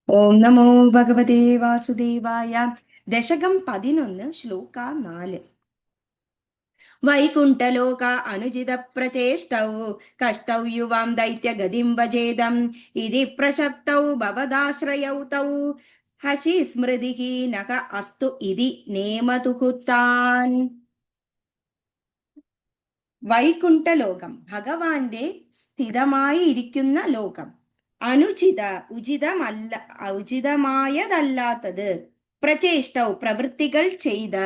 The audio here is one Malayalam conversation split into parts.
ഓം നമോ ഭഗവതേ വാസുദേവായ. ദശകം 11 ശ്ലോക 4. വൈകുണ്ഠലോക അനുജിത പ്രചേഷ്ടൗ കഷ്ടൗ യുവാം ദൈത്യഗതിം വജേദം ഇതി പ്രശപ്തൗ ഭവദാശ്രയൗ തൗ ഹസി സ്മൃതിഃ നക അസ്തു ഇതി നേമതുഹുത്താൻ. വൈകുണ്ഠലോകം ഭഗവാന്റെ സ്ഥിതമായി ഇരിക്കുന്ന ലോകം. ഉചിതമായതല്ലാത്തത്. പ്രചേഷ്ടൗ പ്രവൃത്തികൾ ചെയ്ത്.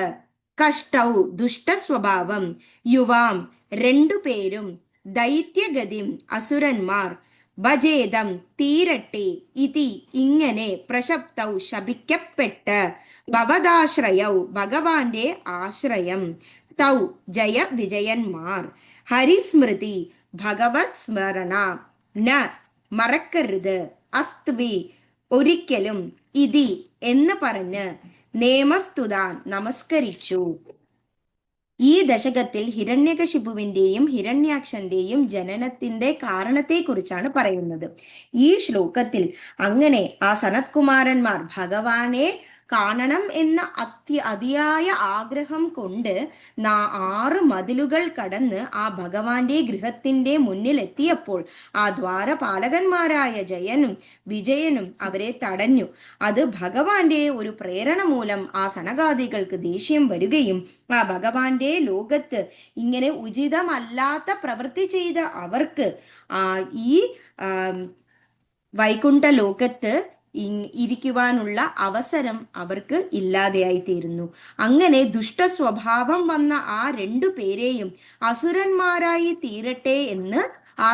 കഷ്ടൗ ദുഷ്ടസ്വഭാവം. യുവാം രണ്ടുപേരും. ദൈത്യഗതിം അസുരന്മാർ. ഭജേദം തീരട്ടെ. ഇതി ഇങ്ങനെ. പ്രശപ്തൗ ശപിക്കപ്പെട്ട്. ഭവദാശ്രയൗ ഭഗവാന്റെ ആശ്രയം. തൗ ജയ വിജയന്മാർ. ഹരിസ്മൃതി ഭഗവത് സ്മരണ. ന മറക്കരുത്. അസ്ത്വി ഒരിക്കലും. ഇതി എന്ന് പറഞ്ഞ്. നേമസ്തുതാൻ നമസ്കരിച്ചു. ഈ ദശകത്തിൽ ഹിരണ്യകശിപുവിന്റെയും ഹിരണ്യാക്ഷന്റെയും ജനനത്തിന്റെ കാരണത്തെക്കുറിച്ചാണ് പറയുന്നത്. ഈ ശ്ലോകത്തിൽ അങ്ങനെ ആ സനത്കുമാരന്മാർ ഭഗവാനെ കാണണം എന്ന അതിയായ ആഗ്രഹം കൊണ്ട് 6 മതിലുകൾ കടന്ന് ആ ഭഗവാന്റെ ഗൃഹത്തിന്റെ മുന്നിലെത്തിയപ്പോൾ ആ ദ്വാരപാലകന്മാരായ ജയനും വിജയനും അവരെ തടഞ്ഞു. അത് ഭഗവാന്റെ ഒരു പ്രേരണ മൂലം ആ സനകാദികൾക്ക് ദേഷ്യം വരികയും ആ ഭഗവാന്റെ ലോകത്ത് ഇങ്ങനെ ഉചിതമല്ലാത്ത പ്രവൃത്തി ചെയ്ത അവർക്ക് ഈ വൈകുണ്ഠ ലോകത്ത് ഇരിക്കുവാനുള്ള അവസരം അവർക്ക് ഇല്ലാതെയായി തീരുന്നു. അങ്ങനെ ദുഷ്ടസ്വഭാവം വന്ന ആ 2 പേരെയും അസുരന്മാരായി തീരട്ടെ എന്ന് ആ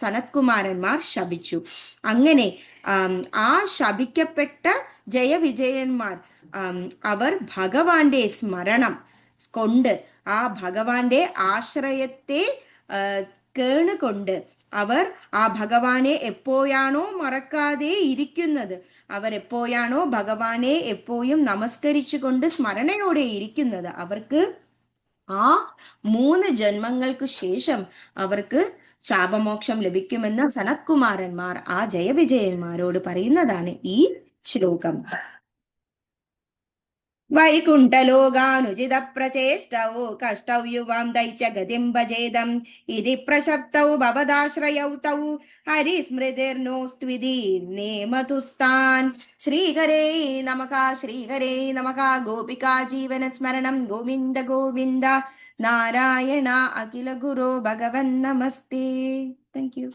സനത്കുമാരന്മാർ ശപിച്ചു. അങ്ങനെ ആ ശപിക്കപ്പെട്ട ജയവിജയന്മാർ അവർ ഭഗവാന്റെ സ്മരണം കൊണ്ട് ആ ഭഗവാന്റെ ആശ്രയത്തെ കേണുകൊണ്ട് അവർ ആ ഭഗവാനെ എപ്പോഴാണോ മറക്കാതെ ഇരിക്കുന്നത്, അവരെപ്പോഴാണോ ഭഗവാനെ എപ്പോഴും നമസ്കരിച്ചു കൊണ്ട് സ്മരണയോടെ ഇരിക്കുന്നത്, അവർക്ക് ആ 3 ജന്മങ്ങൾക്ക് ശേഷം അവർക്ക് ശാപമോക്ഷം ലഭിക്കുമെന്ന് സനത്കുമാരന്മാർ ആ ജയവിജയന്മാരോട് പറയുന്നതാണ് ഈ ശ്ലോകം. വൈകുണ്ഠലോകാനുചിത പ്രചേഷ്ടൗ കഷ്ടൗ യുവാം ദൈത്യഗതിം ഭജേദം ഇതി പ്രശപ്തൗ ഭവദാശ്രയൗ തൗ ഹരിസ്മൃതിർനോസ്ത്വിതി നേമതുസ്താൻ. ശ്രീഹരേ നമഃ ശ്രീഹരേ നമഃ. ഗോപികാ ജീവന സ്മരണം. ഗോവിന്ദ ഗോവിന്ദ. നാരായണ അഖില ഗുരോ ഭഗവൻ നമസ്തേ. Thank you.